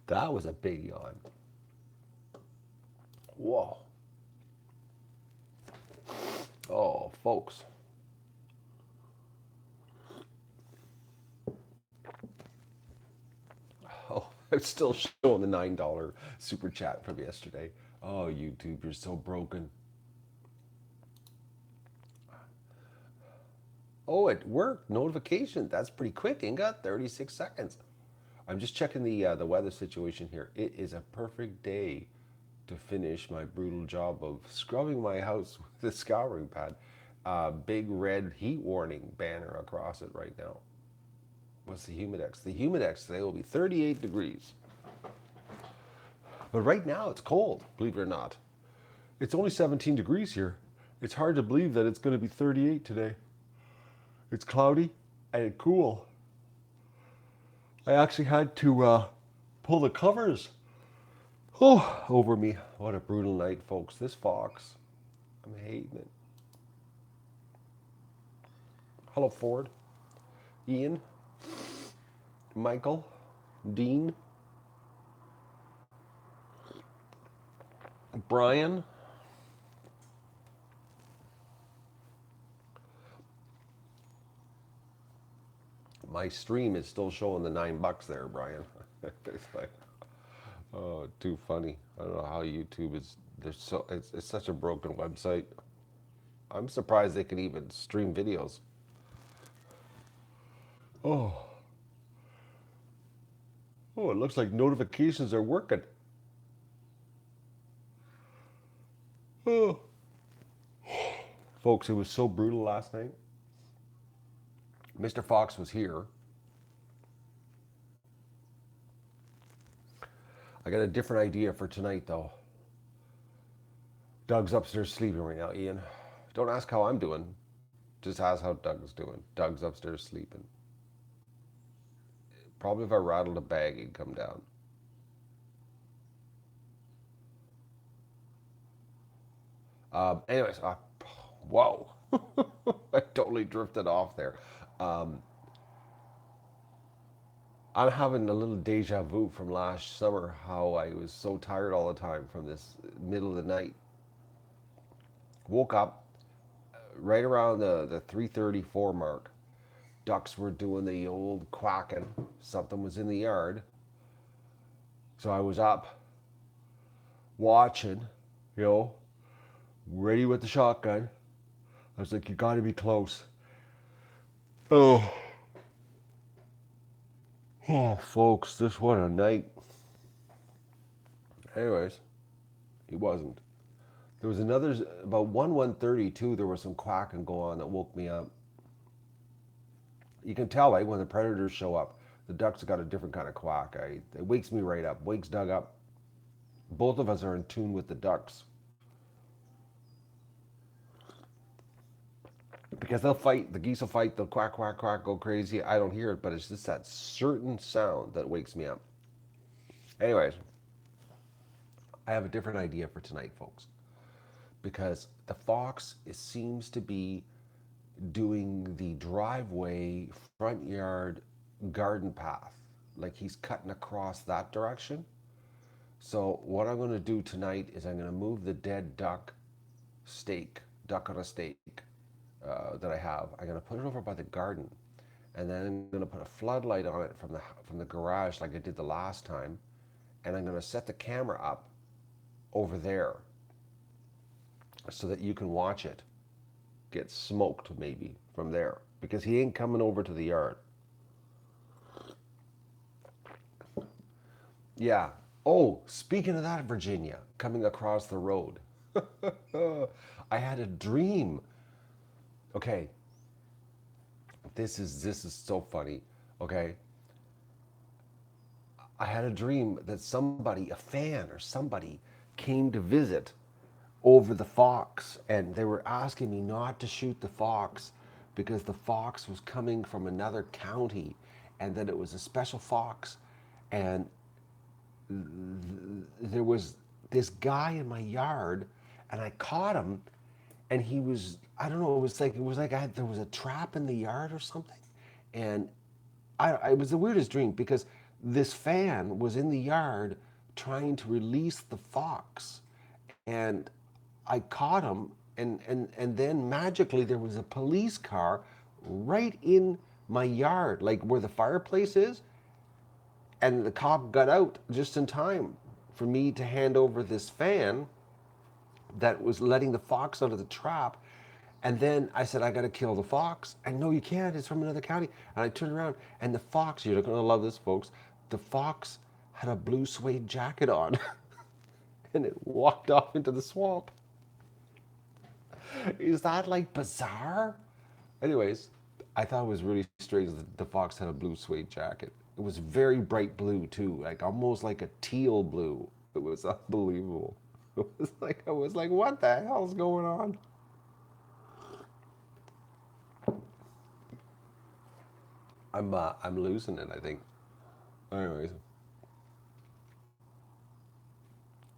That was a big yawn. Whoa. Oh, folks. Oh, it's still showing the $9 super chat from yesterday. Oh, YouTube, you're so broken. Oh, it worked. Notification. That's pretty quick. Ain't got 36 seconds. I'm just checking the weather situation here. It is a perfect day to finish my brutal job of scrubbing my house with a scouring pad. Big red heat warning banner across it right now. What's the humidex? The humidex today will be 38 degrees. But right now it's cold, believe it or not. It's only 17 degrees here. It's hard to believe that it's going to be 38 today. It's cloudy and cool. I actually had to pull the covers over me. What a brutal night, folks. This fox, I'm hating it. Hello, Ford, Ian, Michael, Dean, Brian. My stream is still showing the $9 there, Brian. It's like, oh, too funny. I don't know how YouTube is. There's so it's such a broken website. I'm surprised they can even stream videos. Oh, oh, it looks like notifications are working. Oh, folks, it was so brutal last night. Mr. Fox was here. I got a different idea for tonight, though. Doug's upstairs sleeping right now, Ian. Don't ask how I'm doing. Just ask how Doug's doing. Doug's upstairs sleeping. Probably if I rattled a bag, he'd come down. Anyways, whoa. I totally drifted off there. Um, I'm having a little deja vu from last summer, how I was so tired all the time from this middle of the night. Woke up right around the 3:34 mark. Ducks were doing the old quacking. Something was in the yard. So I was up watching, you know, ready with the shotgun. I was like, you gotta be close. Oh, oh, folks, this what a night. Anyways, he wasn't. There was another about 1:32. There was some quacking going on that woke me up. You can tell, like, when the predators show up, the ducks have got a different kind of quack. It wakes me right up, wakes Doug up. Both of us are in tune with the ducks because they'll fight. The geese will fight. They'll quack, quack, quack, go crazy. I don't hear it, but it's just that certain sound that wakes me up. Anyways, I have a different idea for tonight, folks, because the fox seems to be doing the driveway, front yard, garden path. Like he's cutting across that direction. So what I'm going to do tonight is I'm going to move the dead duck on a stake that I have. I'm going to put it over by the garden, and then I'm going to put a floodlight on it from the garage like I did the last time, and I'm going to set the camera up over there so that you can watch it get smoked maybe from there because he ain't coming over to the yard. Yeah. Oh, speaking of that, Virginia, coming across the road. I had a dream. Okay, this is so funny. Okay, I had a dream that somebody, a fan or somebody, came to visit over the fox, and they were asking me not to shoot the fox because the fox was coming from another county, and that it was a special fox, and there was this guy in my yard, and I caught him, and he was, I don't know, it was like there was a trap in the yard or something, and it was the weirdest dream because this fan was in the yard trying to release the fox, and I caught him, and then magically there was a police car right in my yard, like where the fireplace is, and the cop got out just in time for me to hand over this fan that was letting the fox out of the trap. And then I said, I got to kill the fox. And no, you can't. It's from another county. And I turned around, and the fox, you're going to love this, folks. The fox had a blue suede jacket on, and it walked off into the swamp. Is that like bizarre? Anyways, I thought it was really strange that the fox had a blue suede jacket. It was very bright blue too, like almost like a teal blue. It was unbelievable. I was like, what the hell's going on? I'm losing it, I think. Anyways,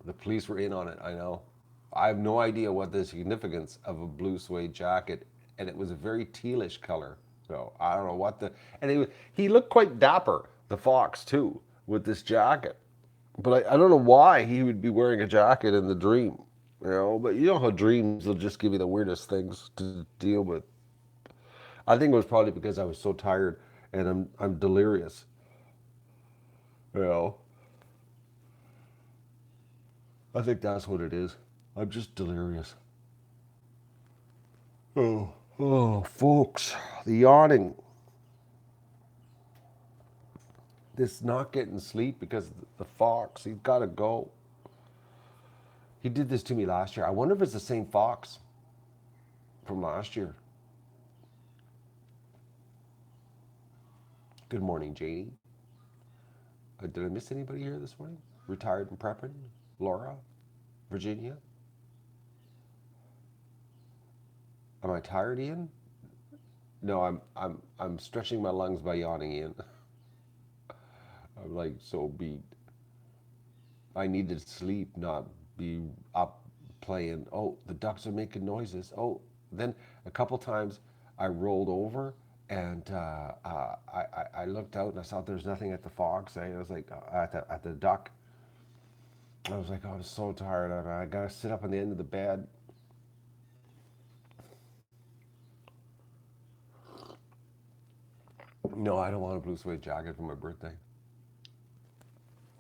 the police were in on it. I know. I have no idea what the significance of a blue suede jacket, and it was a very tealish color. So I don't know what the. And he looked quite dapper, the fox too, with this jacket. But I don't know why he would be wearing a jacket in the dream, you know. But you know how dreams will just give you the weirdest things to deal with. I think it was probably because I was so tired and I'm delirious, you know. I think that's what it is. I'm just delirious. Oh, oh, folks, the yawning. This not getting sleep because the fox. He's got to go. He did this to me last year. I wonder if it's the same fox from last year. Good morning, Janie. Did I miss anybody here this morning? Retired and prepping? Laura? Virginia? Am I tired, Ian? No, I'm stretching my lungs by yawning, Ian. I'm like so beat. I needed sleep, not be up playing. Oh, the ducks are making noises. Oh, then a couple times I rolled over and I looked out and I saw there's nothing at the fox. I was like at the duck. I was like, oh, I'm so tired. I gotta sit up on the end of the bed. No, I don't want a blue suede jacket for my birthday.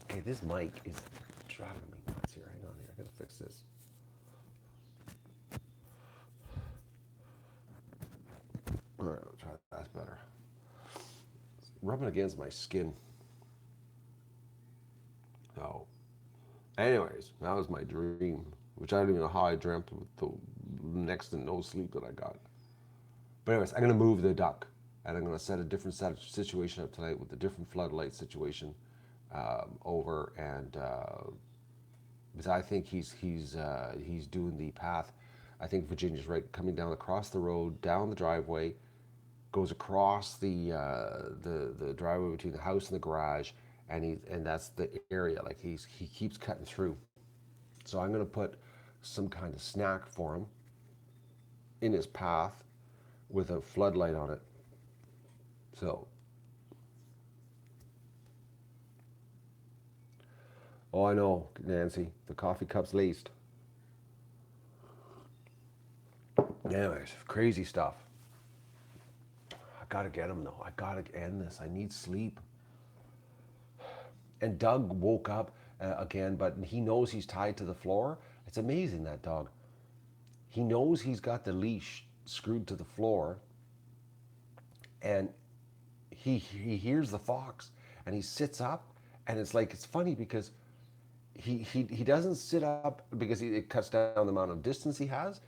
Okay, this mic is driving me nuts here. Hang on here. I gotta fix this. All right, I'll try that. That's better. It's rubbing against my skin. So, anyways, that was my dream, which I don't even know how I dreamt with the next to no sleep that I got. But anyways, I'm gonna move the duck, and I'm gonna set a different situation up tonight with a different floodlight situation over, and because I think he's doing the path. I think Virginia's right, coming down across the road, down the driveway, goes across the driveway between the house and the garage, and that's the area. Like he keeps cutting through. So I'm gonna put some kind of snack for him in his path with a floodlight on it. So, oh, I know, Nancy, the coffee cup's laced. Anyways, crazy stuff. I gotta get him though. I gotta end this. I need sleep. And Doug woke up again, but he knows he's tied to the floor. It's amazing, that dog. He knows he's got the leash screwed to the floor, and he hears the fox, and he sits up, and it's funny because he doesn't sit up because it cuts down the amount of distance he has.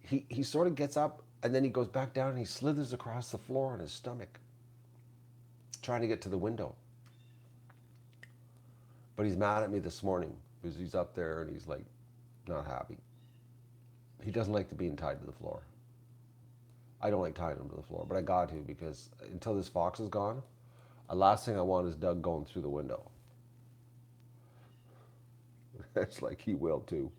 He sort of gets up, and then he goes back down, and he slithers across the floor on his stomach, trying to get to the window. But he's mad at me this morning because he's up there and he's like not happy. He doesn't like to being tied to the floor. I don't like tying him to the floor, but I got to because until this fox is gone, the last thing I want is Doug going through the window. It's like he will too.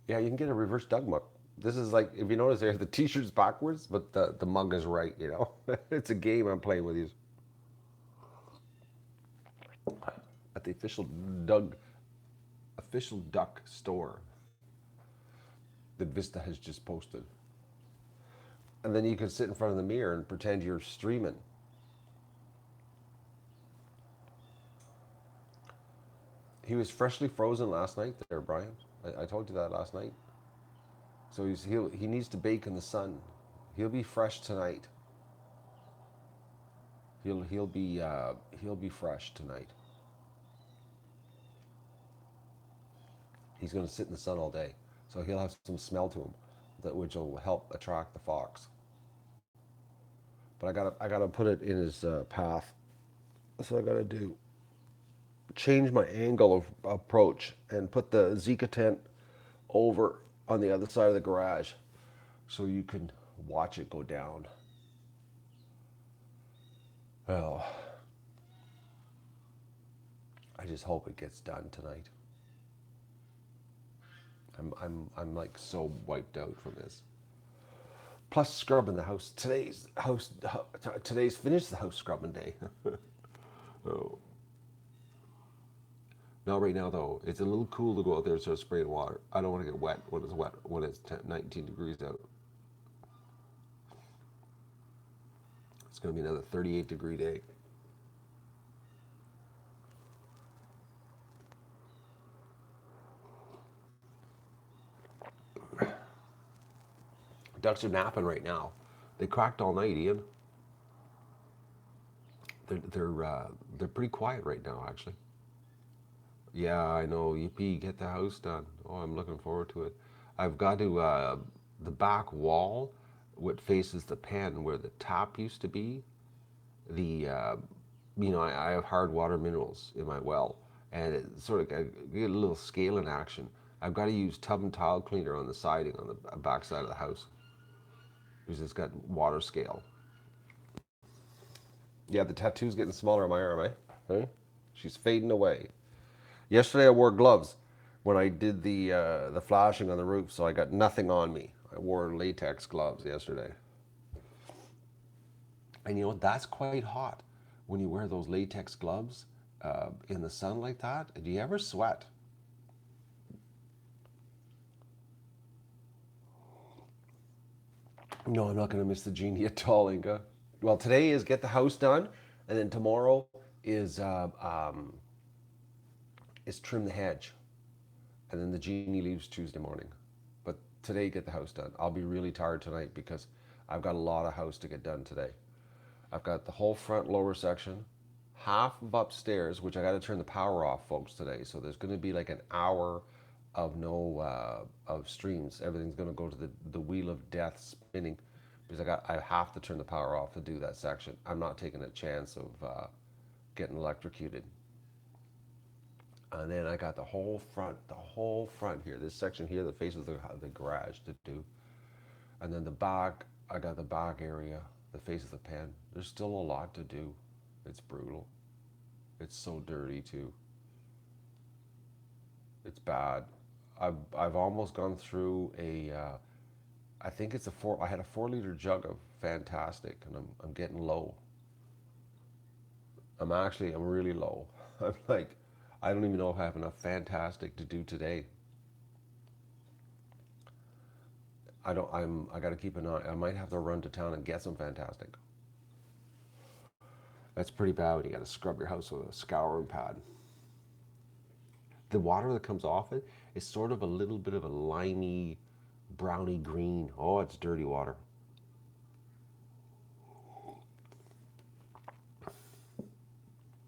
Yeah, you can get a reverse Doug This is like, if you notice there, the t-shirt's backwards, but the mug is right, you know? It's a game I'm playing with these. At the official duck store that Vista has just posted. And then you can sit in front of the mirror and pretend you're streaming. He was freshly frozen last night there, Brian. I told you that last night. So he needs to bake in the sun. He'll be fresh tonight. He'll be fresh tonight. He's going to sit in the sun all day, so he'll have some smell to him, which will help attract the fox. But I gotta put it in his path. That's what I gotta do. Change my angle of approach and put the Zika tent over on the other side of the garage, so you can watch it go down. Well, I just hope it gets done tonight. I'm like so wiped out from this. Plus scrubbing the house. Today's finished the house scrubbing day. Oh. Not right now though. It's a little cool to go out there and start spraying water. I don't want to get wet when it's 19 degrees out. It's going to be another 38-degree day. Ducks are napping right now. They cracked all night, Ian. They're pretty quiet right now, actually. Yeah, I know. Yippee, get the house done. Oh, I'm looking forward to it. I've got to the back wall, what faces the pen where the tap used to be. I have hard water minerals in my well, and it sort of I get a little scaling action. I've got to use tub and tile cleaner on the siding on the back side of the house because it's got water scale. Yeah, the tattoo's getting smaller on my arm, eh? Huh? She's fading away. Yesterday I wore gloves when I did the flashing on the roof, so I got nothing on me. I wore latex gloves yesterday. And you know, that's quite hot when you wear those latex gloves in the sun like that. Do you ever sweat? No, I'm not going to miss the genie at all, Inga. Well, today is get the house done, and then tomorrow is trim the hedge, and then the genie leaves Tuesday morning. But today, get the house done. I'll be really tired tonight because I've got a lot of house to get done today. I've got the whole front lower section, half of upstairs, which I got to turn the power off, folks, today. So there's going to be like an hour of no of streams. Everything's going to go to the wheel of death spinning because I have to turn the power off to do that section. I'm not taking a chance of getting electrocuted. And then I got the whole front here, this section here that faces the garage to do. And then the back, I got the back area that faces the pen. There's still a lot to do. It's brutal. It's so dirty too. It's bad. I've almost gone through I think it's I had a 4 liter jug of Fantastic, and I'm getting low. I'm really low. I'm like, I don't even know if I have enough Fantastic to do today. I got to keep an eye. I might have to run to town and get some Fantastic. That's pretty bad when you got to scrub your house with a scouring pad. The water that comes off it is sort of a little bit of a limey, browny green. Oh, it's dirty water.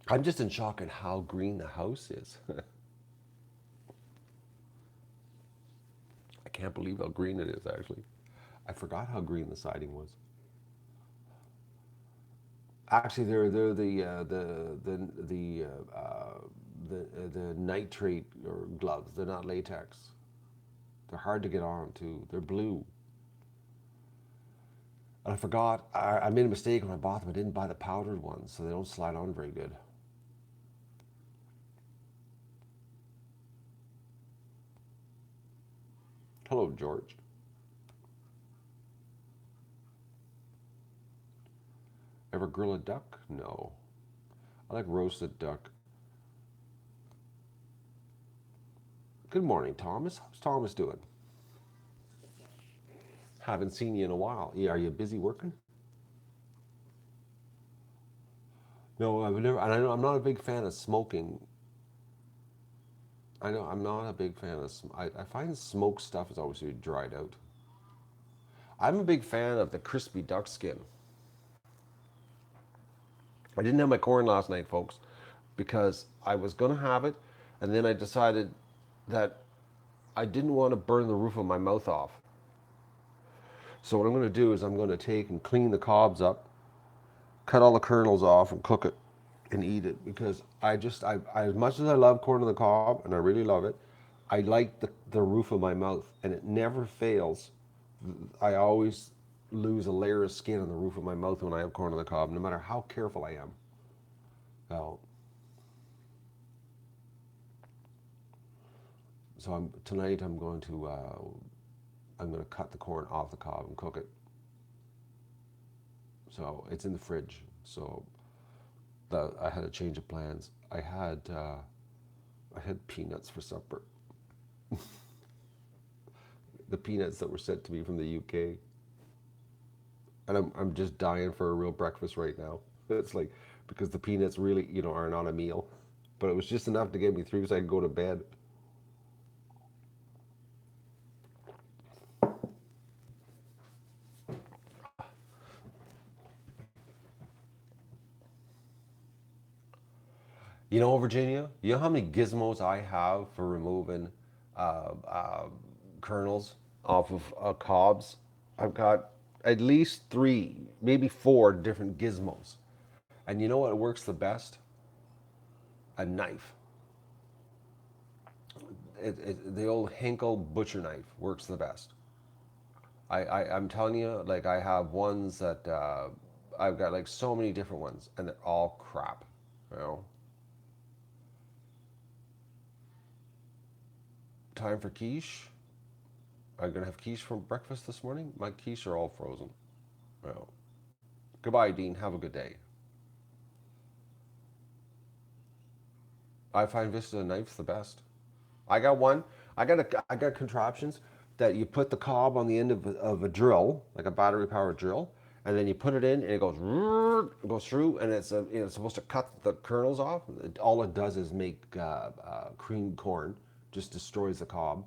I'm just in shock at how green the house is. I can't believe how green it is, actually. I forgot how green the siding was. Actually, they're the nitrate or gloves. They're not latex. They're hard to get on too. They're blue. And I forgot. I made a mistake when I bought them. I didn't buy the powdered ones, so they don't slide on very good. Hello, George. Ever grill a duck? No. I like roasted duck. Good morning, Thomas. How's Thomas doing? Haven't seen you in a while. Yeah, are you busy working? No, I've never. And I know I'm not a big fan of smoking. I know I'm not a big fan of. I find smoked stuff is always too dried out. I'm a big fan of the crispy duck skin. I didn't have my corn last night, folks, because I was gonna have it, and then I decided that I didn't want to burn the roof of my mouth off. So what I'm going to do is I'm going to take and clean the cobs up, cut all the kernels off, and cook it and eat it because as much as I love corn on the cob and I really love it, I like the roof of my mouth and it never fails. I always lose a layer of skin on the roof of my mouth when I have corn on the cob, no matter how careful I am. So, tonight I'm going to cut the corn off the cob and cook it. So it's in the fridge. So I had a change of plans. I had peanuts for supper. The peanuts that were sent to me from the UK, and I'm just dying for a real breakfast right now. It's like because the peanuts really are not a meal, but it was just enough to get me through so I could go to bed. Virginia, you know how many gizmos I have for removing uh, uh, kernels off of cobs? I've got at least three, maybe four different gizmos. And you know what works the best? A knife. The old Henkel butcher knife works the best. I'm telling you, like I have ones that I've got like so many different ones, and they're all crap. You know, time for quiche. Are you gonna have quiche for breakfast this morning? My quiche are all frozen. Well, goodbye, Dean. Have a good day. I find Vista knives the best. I got one. I got contraptions that you put the cob on the end of a drill, like a battery powered drill, and then you put it in and it goes through, and it's supposed to cut the kernels off. All it does is make creamed corn, just destroys the cob.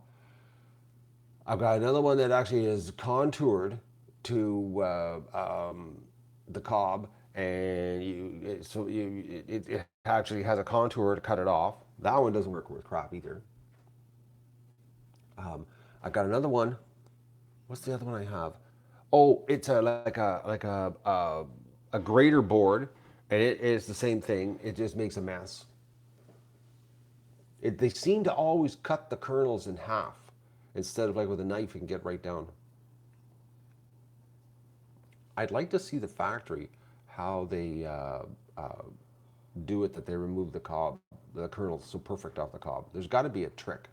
I've got another one that actually is contoured to the cob, and it actually has a contour to cut it off. That one doesn't work worth crap either. Um, I've got another one. What's the other one I have? Oh, it's like a grater board, and it is the same thing. It just makes a mess. They seem to always cut the kernels in half instead of like with a knife you can get right down. I'd like to see the factory how they do it that they remove the kernels so perfect off the cob. There's got to be a trick.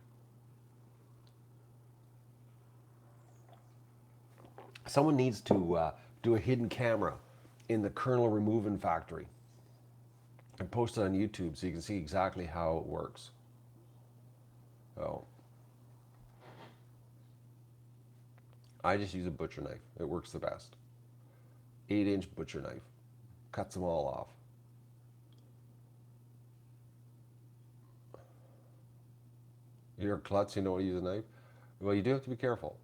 Someone needs to do a hidden camera in the kernel removing factory and post it on YouTube so you can see exactly how it works. So I just use a butcher knife. It works the best. 8-inch butcher knife. Cuts them all off. You're a klutz, you know how to use a knife? Well, you do have to be careful.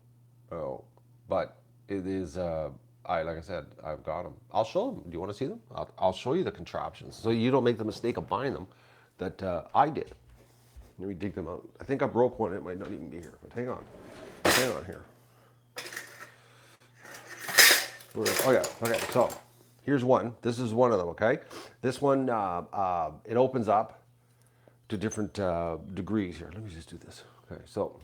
Oh, but it is, like I said, I've got them. I'll show them. Do you want to see them? I'll show you the contraptions so you don't make the mistake of buying them that I did. Let me dig them out. I think I broke one. It might not even be here. But hang on. Hang on here. Oh, yeah. Okay, so here's one. This is one of them, okay? This one, it opens up to different degrees here. Let me just do this. Okay, so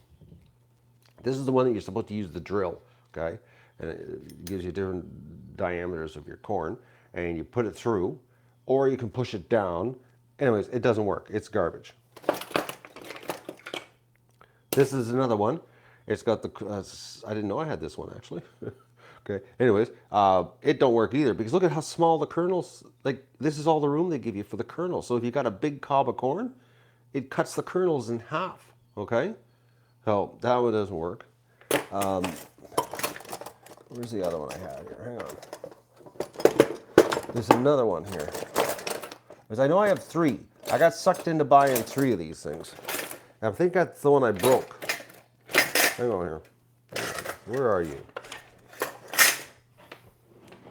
this is the one that you're supposed to use the drill, okay? And it gives you different diameters of your corn, and you put it through, or you can push it down. Anyways, it doesn't work. It's garbage. This is another one. It's got the, I didn't know I had this one actually. Okay. Anyways, it don't work either because look at how small the kernels. Like this is all the room they give you for the kernel. So if you got a big cob of corn, it cuts the kernels in half. Okay. So that one doesn't work. Where's the other one I had here? Hang on. There's another one here. Because I know I have 3. I got sucked into buying 3 of these things. I think that's the one I broke. Hang on here. Where are you?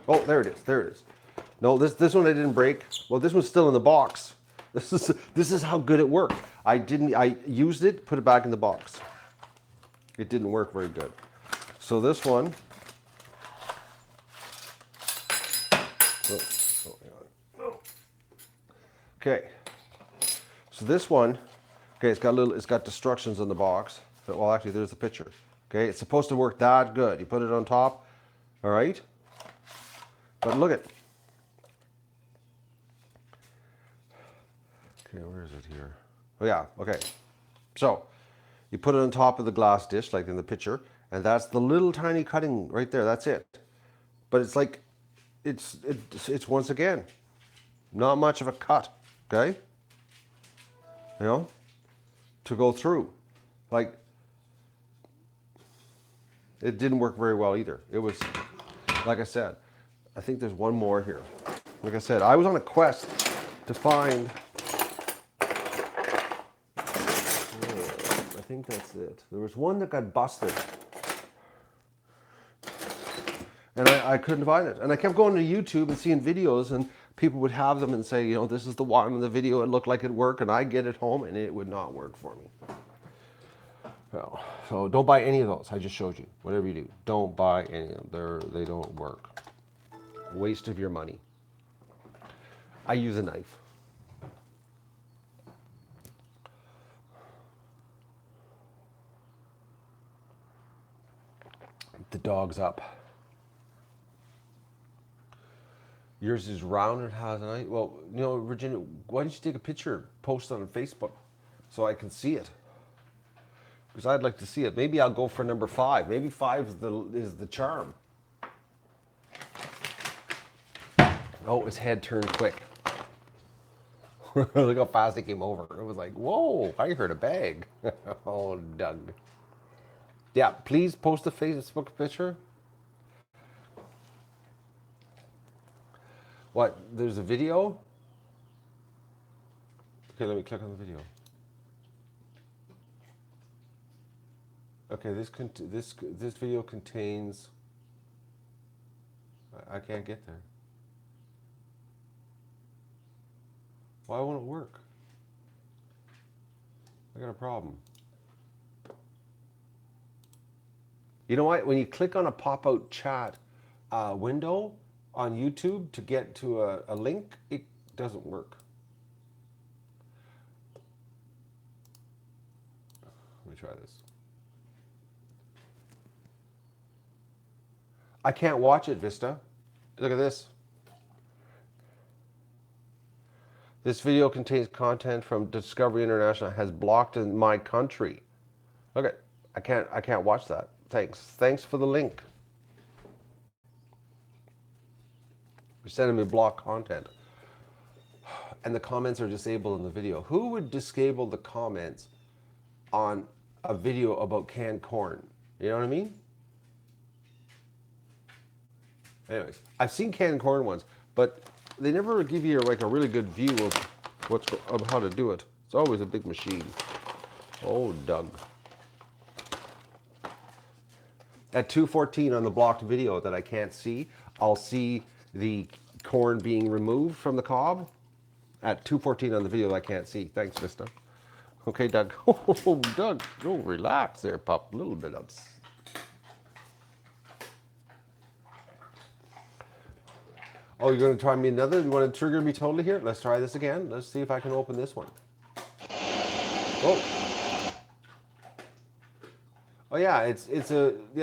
Oh, there it is. There it is. No, this one I didn't break. Well, this one's still in the box. This is how good it worked. I used it, put it back in the box. It didn't work very good. So this one. Okay. So this one, okay, it's got destructions in the box. Well, actually, there's the picture. Okay, it's supposed to work that good. You put it on top, all right? But look at. Okay, where is it here? Oh yeah, okay. So you put it on top of the glass dish, like in the picture, and that's the little tiny cutting right there. That's it. But it's like, it's once again, not much of a cut. Okay, you know, to go through, like it didn't work very well either. It was, like I said, I think there's one more here. Like I said, I was on a quest to find. I think that's it. There was one that got busted. And I couldn't find it. And I kept going to YouTube and seeing videos, and people would have them and say, you know, this is the one in the video. It looked like it worked, and I get it home, and it would not work for me. So don't buy any of those. I just showed you. Whatever you do, don't buy any of them. They don't work. Waste of your money. I use a knife. The dog's up. Yours is round and has an eye. Well, you know, Virginia, why don't you take a picture, post it on Facebook, so I can see it? Because I'd like to see it. Maybe I'll go for number 5. Maybe 5 is the charm. Oh, his head turned quick. Look how fast he came over. It was like, whoa, I heard a bag. Oh, Doug. Yeah, please post a Facebook picture. What? There's a video? Okay, let me click on the video. Okay, this video contains. I can't get there. Why won't it work? I got a problem. You know what? When you click on a pop-out chat window on YouTube to get to a link, it doesn't work. Let me try this. I can't watch it, Vista. Look at this. This video contains content from Discovery International, has blocked in my country. Okay, I can't watch that. Thanks for the link. You're sending me blocked content. And the comments are disabled in the video. Who would disable the comments on a video about canned corn? You know what I mean? Anyways, I've seen canned corn ones, but they never give you like a really good view of how to do it. It's always a big machine. Oh, Doug. At 2:14 on the blocked video that I can't see, I'll see the corn being removed from the cob. At 2:14 on the video I can't see. Thanks, Vista. Okay, Doug. Oh, Doug. Oh, relax there, pup. A little bit of. Oh, you're going to try me another? You want to trigger me totally here? Let's try this again. Let's see if I can open this one. Oh. Oh yeah,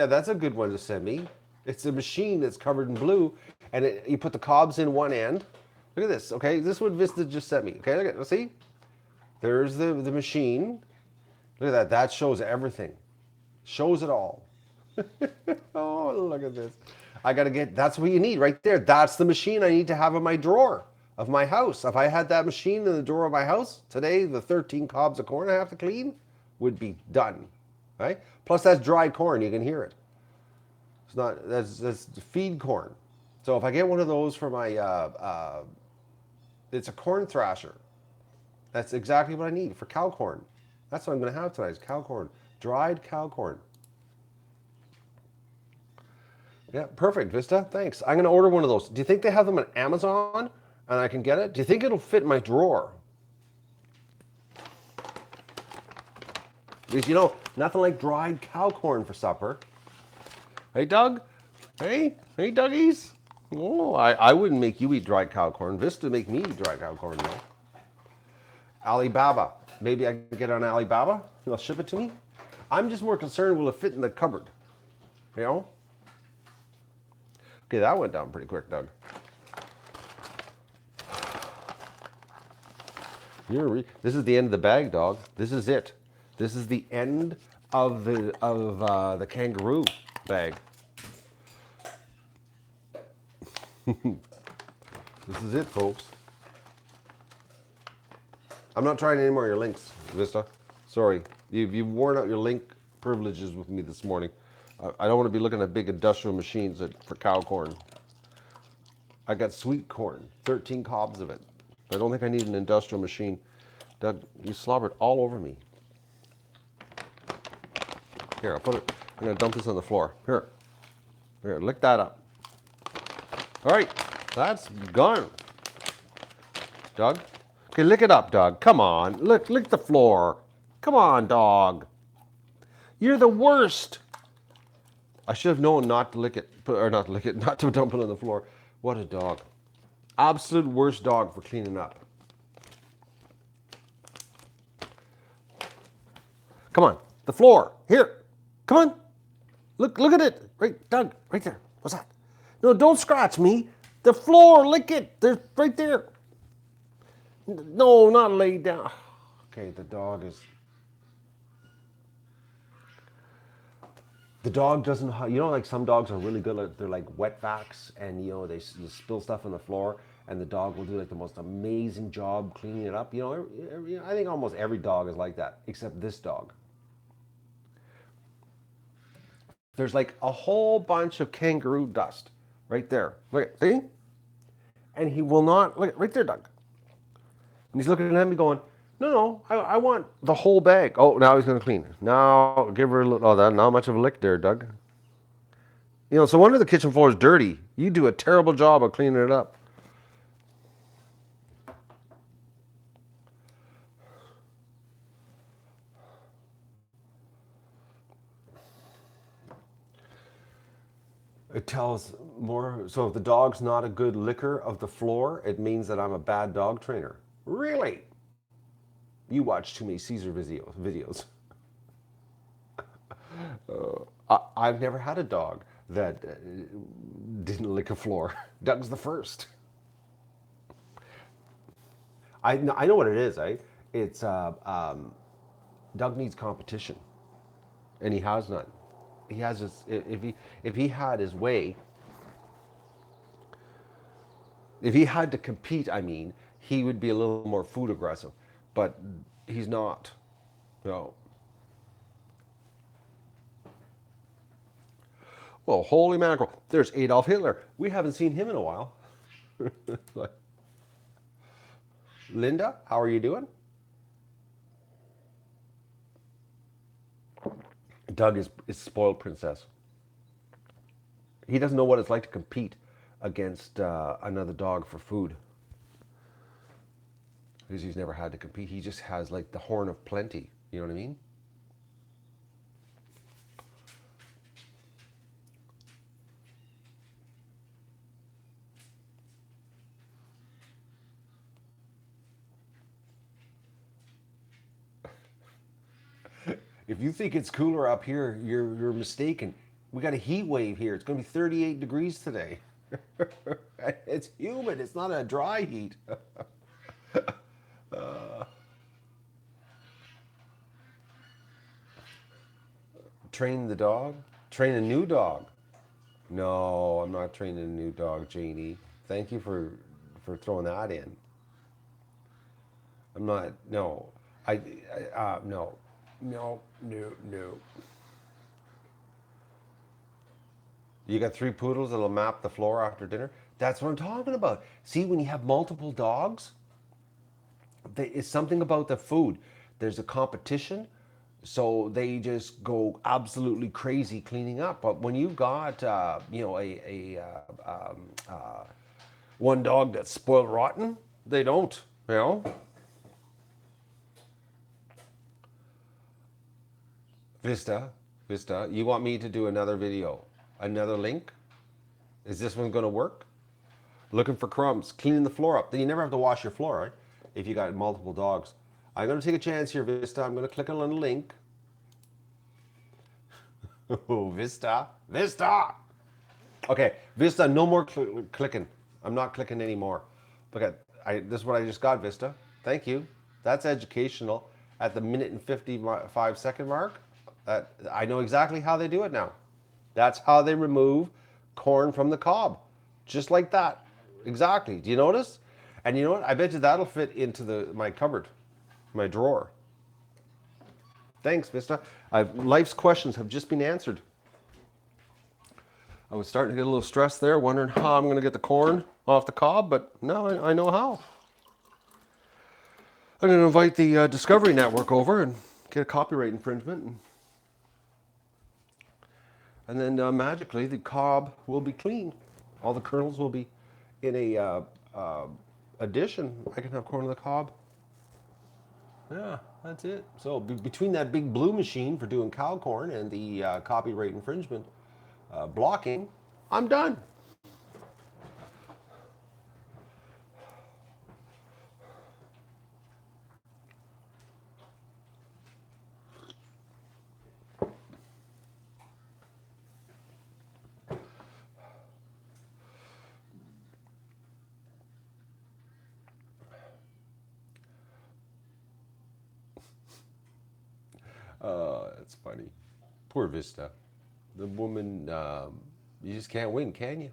that's a good one to send me. It's a machine that's covered in blue, and you put the cobs in one end. Look at this. Okay, this is what Vista just sent me. Okay, look at, see? There's the machine. Look at that. That shows everything. Shows it all. Oh, look at this. I got to get, that's what you need right there. That's the machine I need to have in my drawer of my house. If I had that machine in the drawer of my house, today the 13 cobs of corn I have to clean would be done, right? Plus that's dried corn, you can hear it. It's not, that's feed corn. So if I get one of those for my, it's a corn thrasher. That's exactly what I need for cow corn. That's what I'm going to have tonight is cow corn, dried cow corn. Yeah, perfect, Vista. Thanks. I'm going to order one of those. Do you think they have them on Amazon and I can get it? Do you think it'll fit in my drawer? Because you know, nothing like dried cow corn for supper. Hey, Doug. Hey, Douggies. Oh, I wouldn't make you eat dried cow corn. Vista make me eat dried cow corn, though. Alibaba. Maybe I can get on Alibaba. They'll ship it to me. I'm just more concerned will it fit in the cupboard. You know? Okay, that went down pretty quick, Doug. This is the end of the bag, dog. This is it. This is the end of the kangaroo bag. This is it, folks. I'm not trying any more of your links, Vista. Sorry. You've worn out your link privileges with me this morning. I don't want to be looking at big industrial machines for cow corn. I got sweet corn, 13 cobs of it. I don't think I need an industrial machine. Doug, you slobbered all over me. Here, I'm going to dump this on the floor. Here, lick that up. All right, that's gone. Doug? Okay, lick it up, Doug. Come on, lick the floor. Come on, dog. You're the worst. I should have known not to lick it, not to dump it on the floor. What a dog. Absolute worst dog for cleaning up. Come on, the floor. Here, come on. Look at it. Right, Doug, right there. What's that? No, don't scratch me. The floor, lick it. There's right there. No, not laid down. Okay, the dog doesn't, you know, like some dogs are really good, they're like wet vacs, and you know, they spill stuff on the floor, and the dog will do like the most amazing job cleaning it up. You know, I think almost every dog is like that, except this dog. There's like a whole bunch of kangaroo dust right there. Look, see? And he will not, look, right there, Doug. And he's looking at me going, no, I want the whole bag. Oh, now he's going to clean. Now, give her a little, that not much of a lick there, Doug. You know, so wonder the kitchen floor is dirty. You do a terrible job of cleaning it up. It tells more, so if the dog's not a good licker of the floor, it means that I'm a bad dog trainer. Really? You watch too many Caesar videos. I've never had a dog that didn't lick a floor. Doug's the first. I know what it is, eh? It's Doug needs competition, and he has none. He has his, if he had his way, if he had to compete, I mean, he would be a little more food aggressive, but he's not. No. Well, holy mackerel! There's Adolf Hitler. We haven't seen him in a while. Linda, how are you doing? Doug is spoiled princess. He doesn't know what it's like to compete against another dog for food. Because he's never had to compete. He just has like the horn of plenty. You know what I mean? If you think it's cooler up here, you're mistaken. We got a heat wave here. It's going to be 38 degrees today. It's humid. It's not a dry heat. Train the dog? Train a new dog. No, I'm not training a new dog, Janie. Thank you for throwing that in. I'm not. No, no, no, no, no. You got three poodles that'll map the floor after dinner. That's what I'm talking about. See, when you have multiple dogs, it's something about the food. There's a competition, so they just go absolutely crazy cleaning up. But when you've got, one dog that's spoiled rotten, they don't. You know, Vista, Vista. You want me to do another video, another link? Is this one going to work? Looking for crumbs, cleaning the floor up. Then you never have to wash your floor, right? If you got multiple dogs. I'm going to take a chance here, Vista. I'm going to click on a link. Oh, Vista. Vista! Okay, Vista, no more clicking. I'm not clicking anymore. Okay, this is what I just got, Vista. Thank you. That's educational. At the minute and 55-second mark, I know exactly how they do it now. That's how they remove corn from the cob. Just like that. Exactly. Do you notice? And you know what? I bet you that'll fit into my cupboard, my drawer. Thanks, Vista. Life's questions have just been answered. I was starting to get a little stressed there, wondering how I'm going to get the corn off the cob, but now I know how. I'm going to invite the Discovery Network over and get a copyright infringement. And then magically the cob will be clean. All the kernels will be in a dish, and I can have corn on the cob. Yeah, that's it. So between that big blue machine for doing cow corn and the copyright infringement blocking, I'm done. That's funny. Poor Vista. The woman, you just can't win, can you?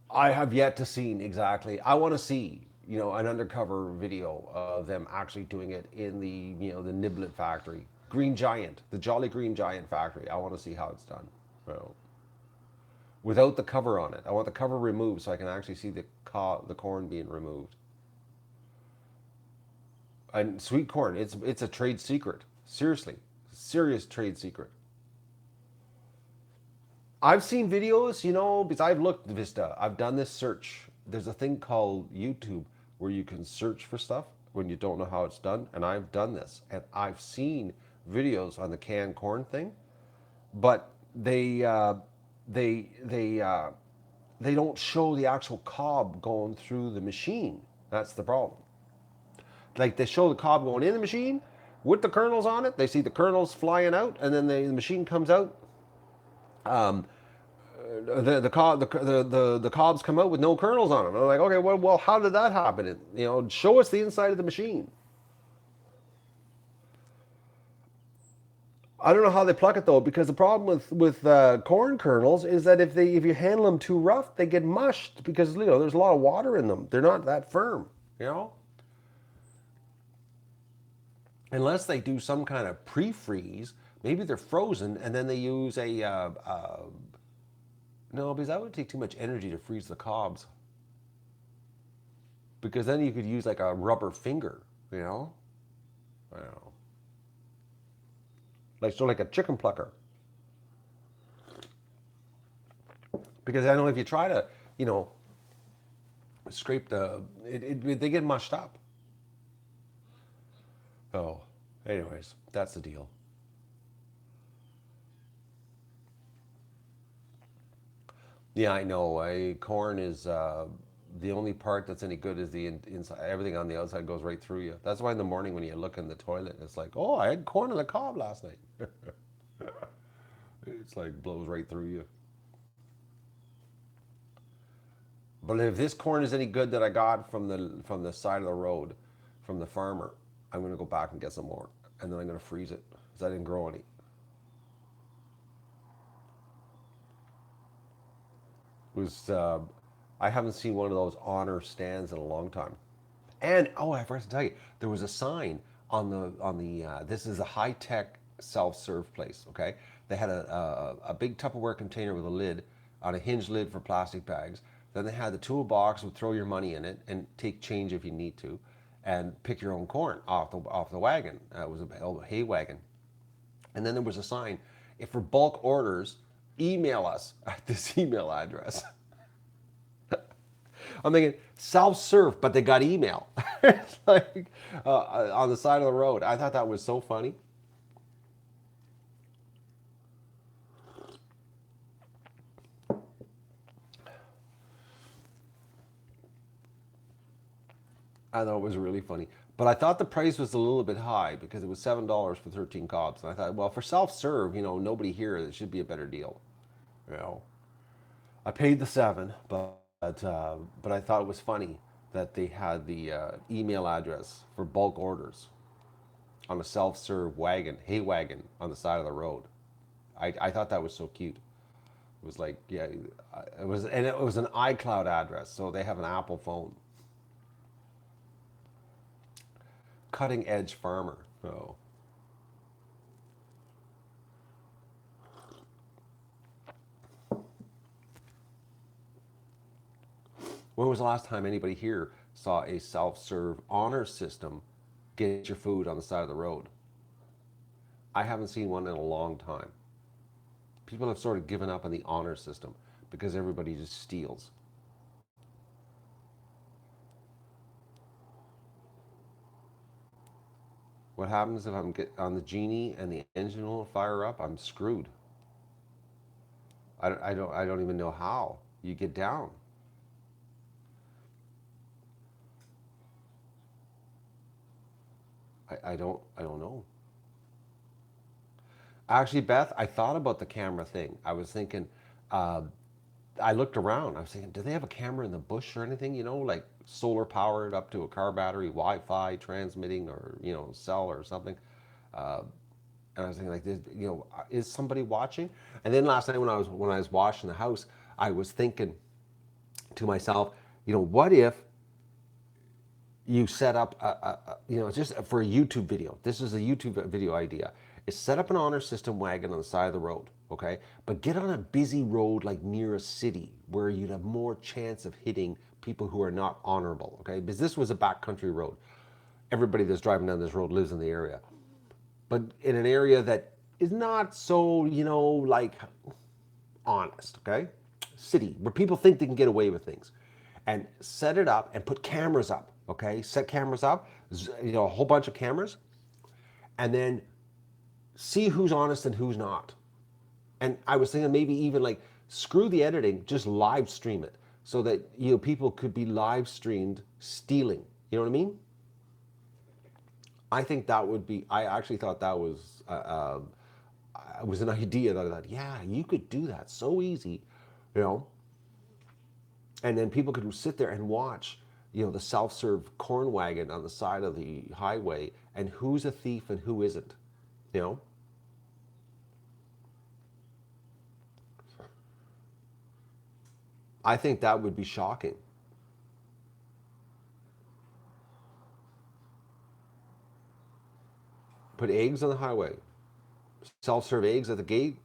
I have yet to see exactly. I want to see, an undercover video of them actually doing it in the Niblet factory, Green Giant, the Jolly Green Giant factory. I want to see how it's done. Well, without the cover on it. I want the cover removed so I can actually see the corn being removed. And sweet corn, it's a trade secret. Seriously, serious trade secret. I've seen videos, because I've looked Vista. I've done this search. There's a thing called YouTube where you can search for stuff when you don't know how it's done, and I've done this, and I've seen videos on the canned corn thing, but they don't show the actual cob going through the machine. That's the problem. Like they show the cob going in the machine with the kernels on it. They see the kernels flying out, and then the machine comes out. Um, the cobs come out with no kernels on them. I'm like, okay, well, how did that happen? Show us the inside of the machine. I don't know how they pluck it though, because the problem with corn kernels is that if you handle them too rough, they get mushed because there's a lot of water in them. They're not that firm, unless they do some kind of pre-freeze. Maybe they're frozen and then they use no, because that would take too much energy to freeze the cobs. Because then you could use like a rubber finger, I don't know. Like a chicken plucker. Because I know if you try to, scrape they get mushed up. Oh, anyways, that's the deal. Yeah, I know. Corn is the only part that's any good is the inside. Everything on the outside goes right through you. That's why in the morning when you look in the toilet, it's like, oh, I had corn on the cob last night. It's like blows right through you. But if this corn is any good that I got from the side of the road, from the farmer, I'm going to go back and get some more. And then I'm going to freeze it because I didn't grow any. It was, I haven't seen one of those honor stands in a long time. And oh, I forgot to tell you, there was a sign on the. This is a high tech self serve place. Okay, they had a big Tupperware container with a lid on a hinge lid for plastic bags. Then they had the toolbox with throw your money in it and take change if you need to, and pick your own corn off the wagon. It was a hay wagon. And then there was a sign: if for bulk orders, email us at this email address. I'm thinking self-serve, but they got email. It's like on the side of the road. I thought that was so funny. I thought it was really funny. But I thought the price was a little bit high because it was $7 for 13 cobs. And I thought, well, for self-serve, nobody here, it should be a better deal. You know, I paid the seven, but I thought it was funny that they had the email address for bulk orders on a self-serve wagon, hay wagon on the side of the road. I thought that was so cute. It was like, yeah, it was an iCloud address, so they have an Apple phone. Cutting edge farmer. Oh, when was the last time anybody here saw a self-serve honor system get your food on the side of the road? I haven't seen one in a long time. People have sort of given up on the honor system because everybody just steals. What happens if I'm get on the genie and the engine won't fire up? I'm screwed. I don't even know how you get down. I don't know. Actually, Beth, I thought about the camera thing. I was thinking, uh, I looked around. I was thinking, do they have a camera in the bush or anything? Like solar powered up to a car battery, Wi-Fi transmitting, or cell or something. Uh, and I was thinking, like, this, is somebody watching? And then last night when I was washing the house, I was thinking to myself, what if you set up just for a YouTube video. This is a YouTube video idea. Is set up an honor system wagon on the side of the road, okay? But get on a busy road like near a city where you'd have more chance of hitting people who are not honorable, okay? Because this was a backcountry road. Everybody that's driving down this road lives in the area, but in an area that is not so, like honest, okay? City where people think they can get away with things, and set it up and put cameras up, okay? Set cameras up, a whole bunch of cameras, and then see who's honest and who's not. And I was thinking maybe even like screw the editing, just live stream it so that people could be live streamed stealing. You know what I mean? I think that would be. I actually thought that was an idea that I thought, yeah, you could do that so easy, you know. And then people could sit there and watch, the self-serve corn wagon on the side of the highway, and who's a thief and who isn't, you know. I think that would be shocking. Put eggs on the highway, self-serve eggs at the gate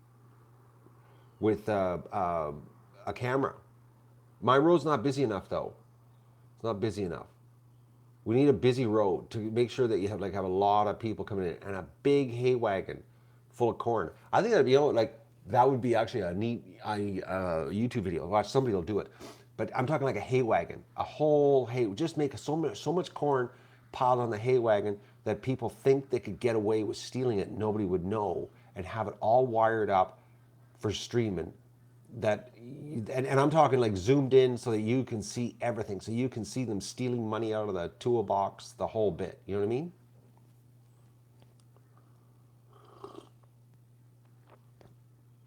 with a camera. My road's not busy enough though. It's not busy enough. We need a busy road to make sure that you have a lot of people coming in and a big hay wagon full of corn. I think that'd be like that would be actually a neat YouTube video. Watch somebody will do it, but I'm talking like a hay wagon, a whole hay. Just make so much corn piled on the hay wagon that people think they could get away with stealing it. Nobody would know, and have it all wired up for streaming that and I'm talking like zoomed in so that you can see everything, so you can see them stealing money out of the toolbox, the whole bit, you know what I mean?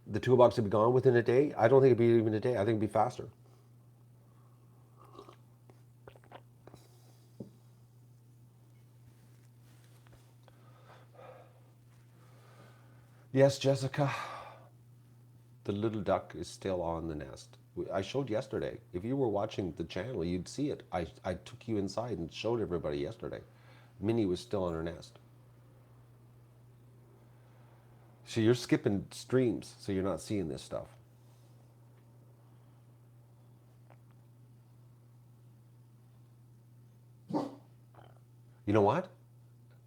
The toolbox would be gone within a day. I don't think it'd be even a day. I think it'd be faster. Yes, Jessica, the little duck is still on the nest. I showed yesterday. If you were watching the channel, you'd see it. I took you inside and showed everybody yesterday. Minnie was still on her nest. So you're skipping streams, so you're not seeing this stuff. You know what?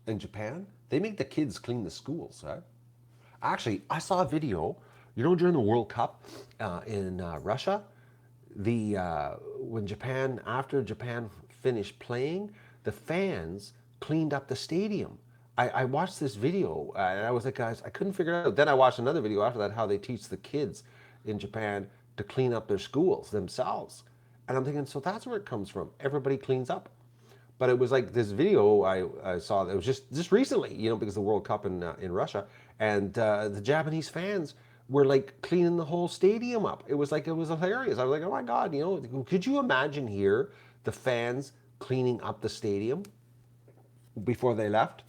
In Japan, they make the kids clean the schools, right? Actually, I saw a video. You know, during the World Cup in Russia, the when Japan after Japan finished playing, the fans cleaned up the stadium. I watched this video and I was like, guys, I couldn't figure it out. Then I watched another video after that how they teach the kids in Japan to clean up their schools themselves. And I'm thinking, so that's where it comes from. Everybody cleans up. But it was like this video I saw that was just recently, you know, because of the World Cup in Russia, and the Japanese fans were like cleaning the whole stadium up. It was like it was hilarious. I was like, oh my god, you know, could you imagine here the fans cleaning up the stadium before they left?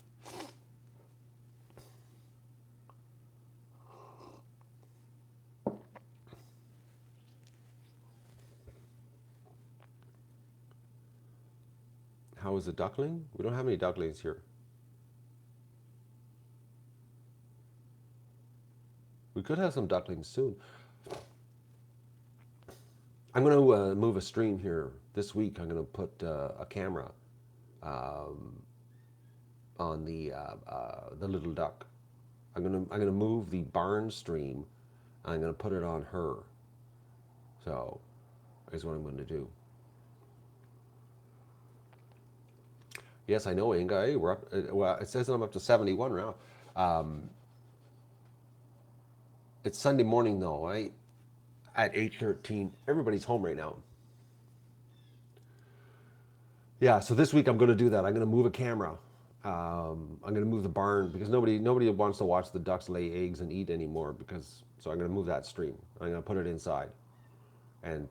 How is the duckling? We don't have any ducklings here. We could have some ducklings soon. I'm going to move a stream here this week. I'm going to put a camera on the little duck. I'm gonna move the barn stream. I'm gonna put it on her. So, is what I'm going to do. Yes, I know, Inga. Hey, we're up. Well, it says that I'm up to 71 now. It's Sunday morning though, right? At 8:13. Everybody's home right now. Yeah, so this week I'm going to do that. I'm going to move a camera. I'm going to move the barn because nobody wants to watch the ducks lay eggs and eat anymore. So I'm going to move that stream. I'm going to put it inside and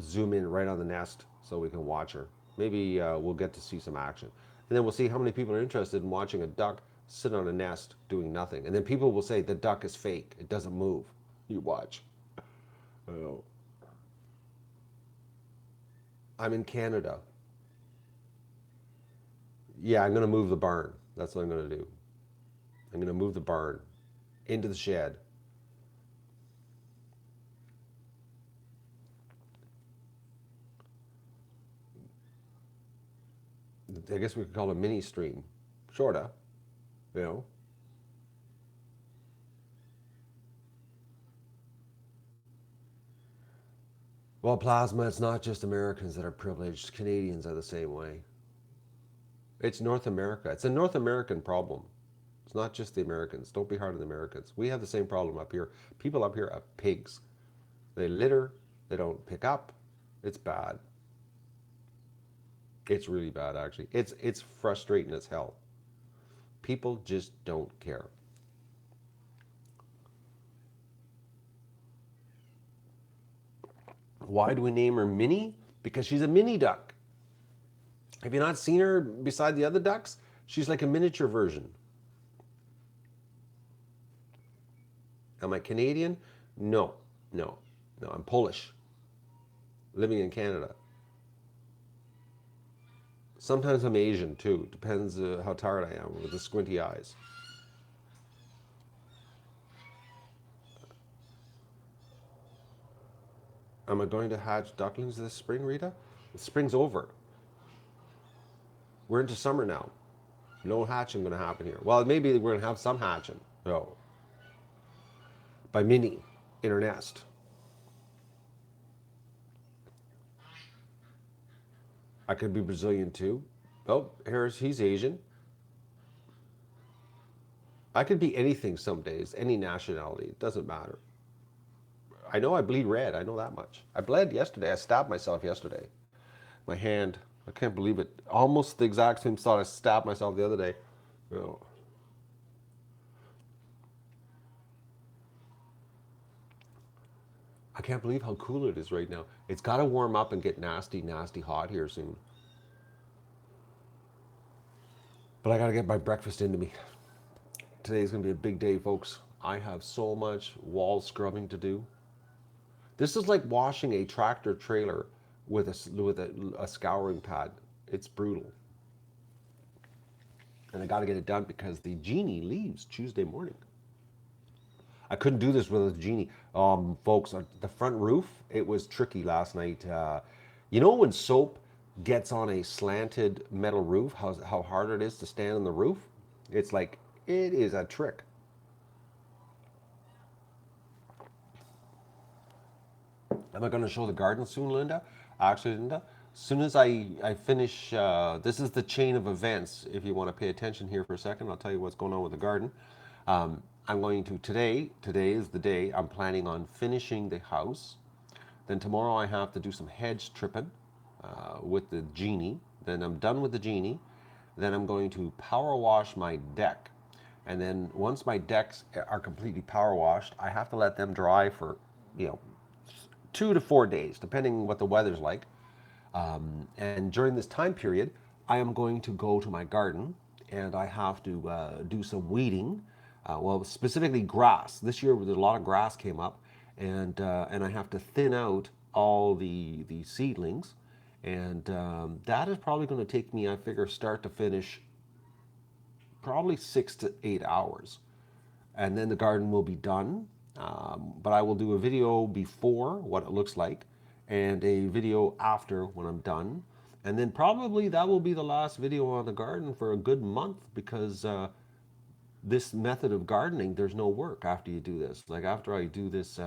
zoom in right on the nest so we can watch her. Maybe we'll get to see some action, and then we'll see how many people are interested in watching a duck sit on a nest doing nothing. And then people will say the duck is fake. It doesn't move. You watch. Oh. I'm in Canada. Yeah, I'm going to move the barn. That's what I'm going to do. I'm going to move the barn into the shed. I guess we could call it a mini stream. Sorta, you know. Well, plasma, it's not just Americans that are privileged. Canadians are the same way. It's North America. It's a North American problem. It's not just the Americans. Don't be hard on the Americans. We have the same problem up here. People up here are pigs. They litter. They don't pick up. It's bad. It's really bad, actually. It's frustrating as hell. People just don't care. Why do we name her Minnie? Because she's a mini duck. Have you not seen her beside the other ducks? She's like a miniature version. Am I Canadian? No, no, no. I'm Polish, living in Canada. Sometimes I'm Asian too. Depends how tired I am with the squinty eyes. Am I going to hatch ducklings this spring, Rita? The spring's over. We're into summer now. No hatching going to happen here. Well, maybe we're going to have some hatching. No. By Minnie in her nest. I could be Brazilian too. Oh, he's Asian. I could be anything some days, any nationality. It doesn't matter. I know I bleed red. I know that much. I bled yesterday. I stabbed myself yesterday. My hand. I can't believe it. Almost the exact same spot I stabbed myself the other day. Oh. I can't believe how cool it is right now. It's got to warm up and get nasty, nasty hot here soon. But I got to get my breakfast into me. Today's going to be a big day, folks. I have so much wall scrubbing to do. This is like washing a tractor trailer with a scouring pad. It's brutal. And I got to get it done because the genie leaves Tuesday morning. I couldn't do this with a genie. Folks, the front roof, it was tricky last night. You know when soap gets on a slanted metal roof, how hard it is to stand on the roof? It's like, it is a trick. Am I going to show the garden soon, Linda? Actually, Linda, as soon as I finish, this is the chain of events. If you want to pay attention here for a second, I'll tell you what's going on with the garden. I'm going to, today is the day, I'm planning on finishing the house. Then tomorrow I have to do some hedge tripping with the genie. Then I'm done with the genie. Then I'm going to power wash my deck. And then once my decks are completely power washed, I have to let them dry for, you know, 2 to 4 days, depending what the weather's like. And during this time period, I am going to go to my garden and I have to do some weeding. Well, specifically grass. This year, a lot of grass came up, and I have to thin out all the seedlings, and that is probably going to take me, I figure, start to finish, probably 6 to 8 hours, and then the garden will be done. But I will do a video before what it looks like and a video after when I'm done. And then probably that will be the last video on the garden for a good month because this method of gardening, there's no work after you do this. Like after I do this,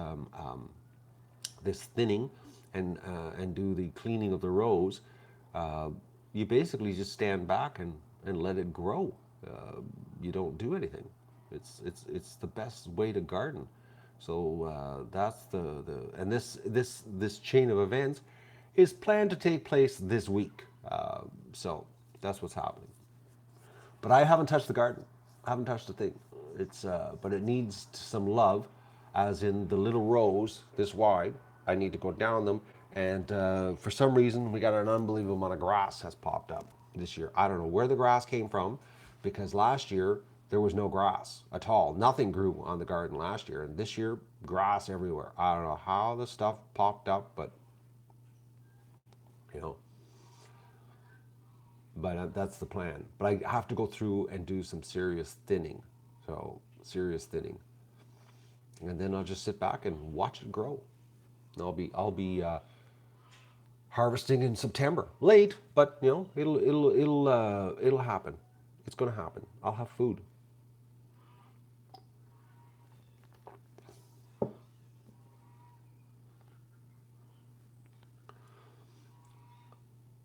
this thinning and do the cleaning of the rows, uh, you basically just stand back and let it grow. You don't do anything. It's the best way to garden. So that's the and this chain of events is planned to take place this week. So that's what's happening. But I haven't touched the garden. I haven't touched the thing. It's but it needs some love, as in the little rows this wide. I need to go down them, and for some reason we got an unbelievable amount of grass has popped up this year. I don't know where the grass came from, because last year there was no grass at all. Nothing grew on the garden last year, and this year grass everywhere. I don't know how the stuff popped up, but you know, but that's the plan. But I have to go through and do some serious thinning. So serious thinning, and then I'll just sit back and watch it grow. And I'll be harvesting in September, late, but you know it'll happen. It's gonna happen. I'll have food.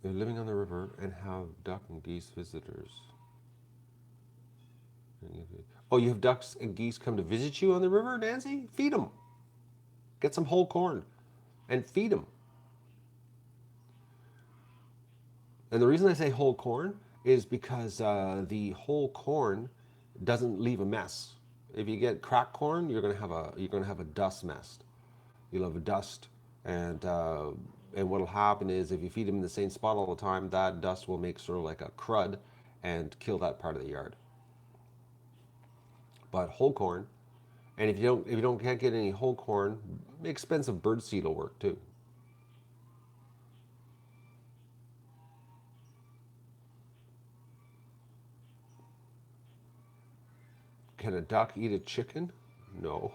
They're living on the river and have duck and geese visitors. Oh, you have ducks and geese come to visit you on the river, Nancy? Feed them. Get some whole corn and feed them. And the reason I say whole corn is because the whole corn doesn't leave a mess. If you get cracked corn, you're gonna have a dust mess. You'll have a dust, and what'll happen is if you feed them in the same spot all the time, that dust will make sort of like a crud and kill that part of the yard. But whole corn, and if you don't can't get any whole corn, expensive bird seed will work too. Can a duck eat a chicken? No,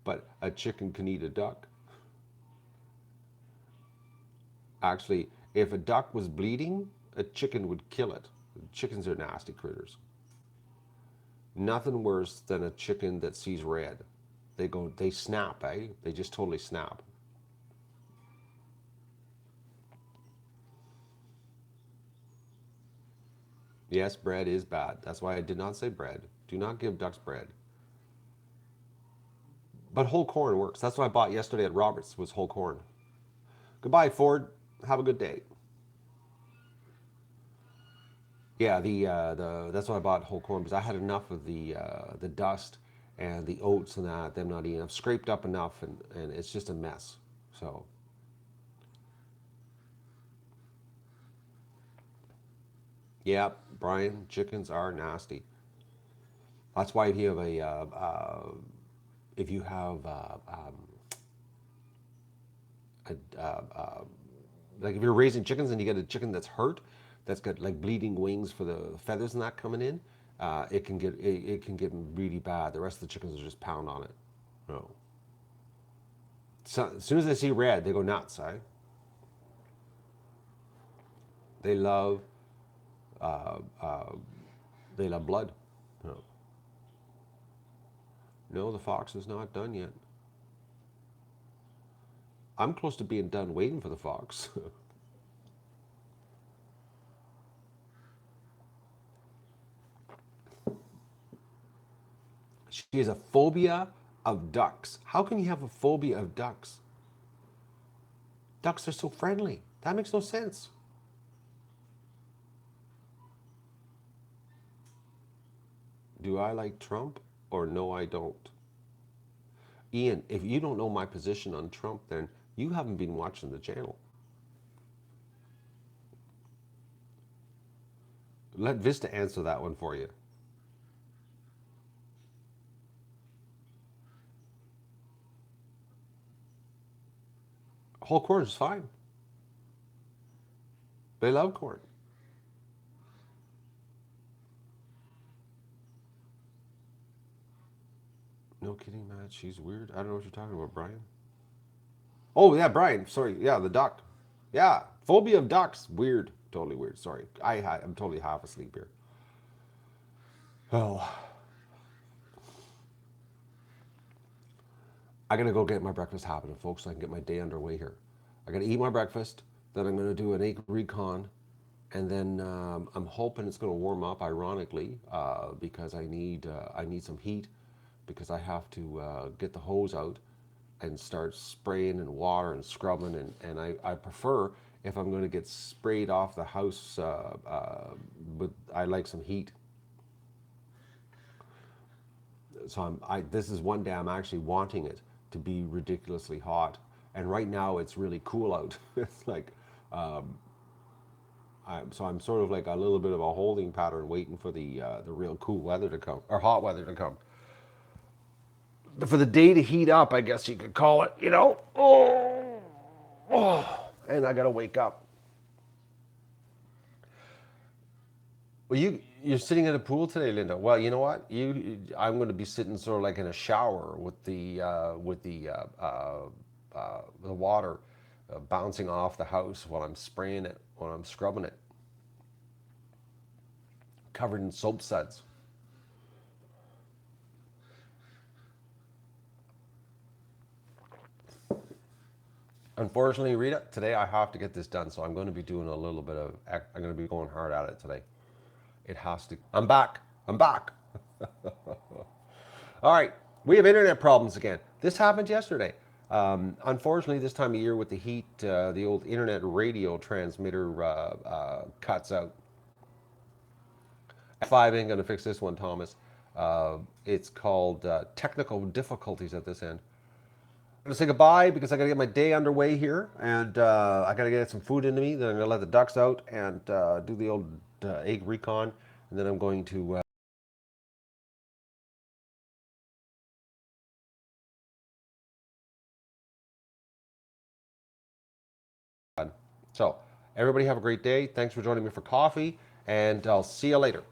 but a chicken can eat a duck. Actually, if a duck was bleeding, a chicken would kill it. Chickens are nasty critters. Nothing worse than a chicken that sees red. They snap, eh? They just totally snap. Yes, bread is bad. That's why I did not say bread. Do not give ducks bread. But whole corn works. That's what I bought yesterday at Roberts was whole corn. Goodbye, Ford. Have a good day. Yeah, the that's why I bought whole corn because I had enough of the dust and the oats and that them not eating. I've scraped up enough and it's just a mess. So yeah, Brian, chickens are nasty. That's why if you have like if you're raising chickens and you get a chicken that's hurt, that's got like bleeding wings for the feathers and that coming in, it can get really bad. The rest of the chickens will just pound on it. No. So as soon as they see red, they go nuts. They love uh, uh, they love blood. No. No, the fox is not done yet. I'm close to being done waiting for the fox. She has a phobia of ducks. How can you have a phobia of ducks? Ducks are so friendly. That makes no sense. Do I like Trump or no, I don't? Ian, if you don't know my position on Trump, then you haven't been watching the channel. Let Vista answer that one for you. Whole corn is fine. They love corn. No kidding, Matt. She's weird. I don't know what you're talking about, Brian. Oh yeah, Brian. Sorry. Yeah, the duck. Yeah, phobia of ducks. Weird. Totally weird. Sorry. I'm totally half asleep here. Oh, I gotta go get my breakfast happening, folks, so I can get my day underway here. I gotta eat my breakfast. Then I'm gonna do an egg recon, and then I'm hoping it's gonna warm up. Ironically, because I need some heat because I have to get the hose out and start spraying and water and scrubbing and I prefer if I'm going to get sprayed off the house, but I like some heat. So this is one day I'm actually wanting it to be ridiculously hot, and right now it's really cool out. It's like so I'm sort of like a little bit of a holding pattern, waiting for the real cool weather to come or hot weather to come. For the day to heat up, I guess you could call it. And I gotta wake up. Well, you're sitting in a pool today, Linda. Well, you know what? I'm going to be sitting sort of like in a shower with the water bouncing off the house while I'm spraying it, while I'm scrubbing it, covered in soap suds. Unfortunately, Rita, today I have to get this done, so I'm going to be doing a little bit of. I'm going to be going hard at it today. It has to. I'm back. I'm back. All right, we have internet problems again. This happened yesterday. Unfortunately, this time of year with the heat, the old internet radio transmitter cuts out. F5 ain't going to fix this one, Thomas. It's called technical difficulties at this end. I'm going to say goodbye because I got to get my day underway here, and I got to get some food into me. Then I'm going to let the ducks out and do the old egg recon, and then I'm going to so, everybody have a great day. Thanks for joining me for coffee, and I'll see you later.